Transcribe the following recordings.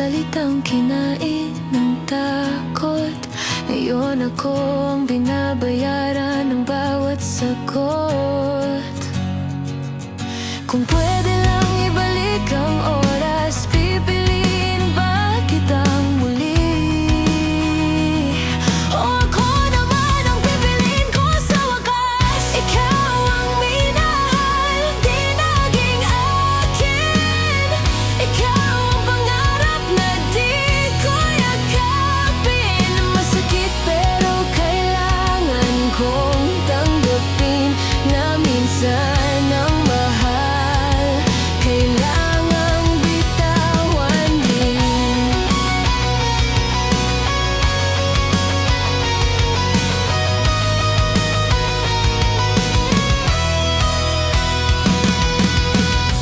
salitang kinain ng takot. Ngayon ako ang binabayaran ng bawat sagot. Kung pwede lang ibalik ang oras, pipiliin ba kitang muli? O ako naman ang pipiliin ko sa wakas? Ikaw ang minahal, di naging akin. Ikaw ang pangarap na di ko yakapin. Masakit pero kailangan kong tanggapin na minsan ang mahal kailangang bitawan din.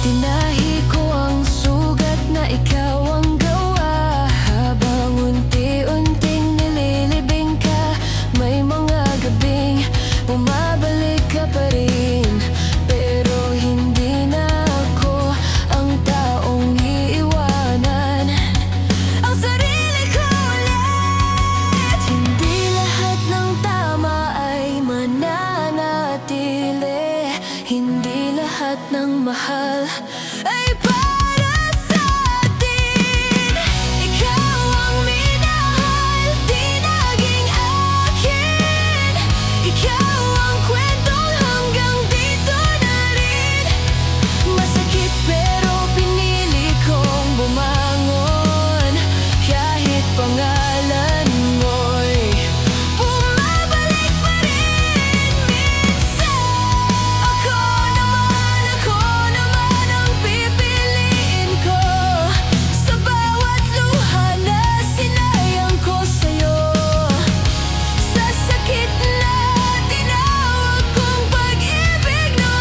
Tinahi ko ang sugat na ikaw ang gawa. Habang unti-unting nililibing ka, may mga gabing bumabalik ka pa rin. Pero hindi na ako ang taong iiwanan ang sarili ko ulit. Hindi lahat ng tama ay mananatili. Hindi lahat ng mahal ay para sa atin. Ikaw ang minahal, di naging akin. Ikaw ang kwentong hanggang dito na rin. Masakit pero pinili kong bumangon. Kahit pangalan mo'y bumabalik pa rin minsan. Ako naman ang pipiliin ko sa bawat luha na sinayang ko sa'yo. Sa sakit na tinawag kong pag-ibig noon.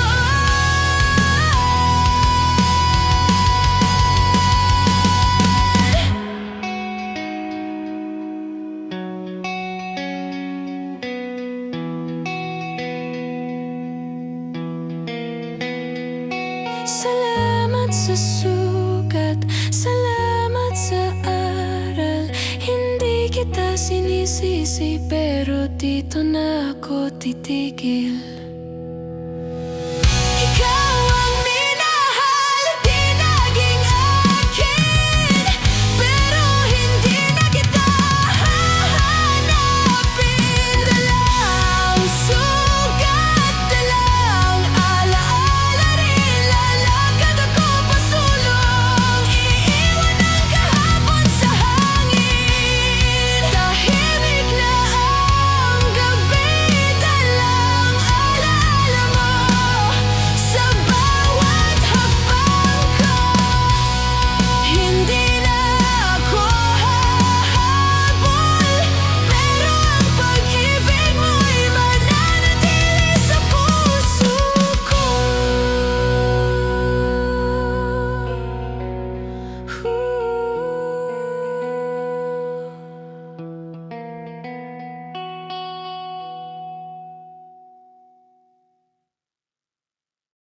Salamat sa sugat, salamat sa aral. Hindi kita sinisisi pero dito na ako titigil.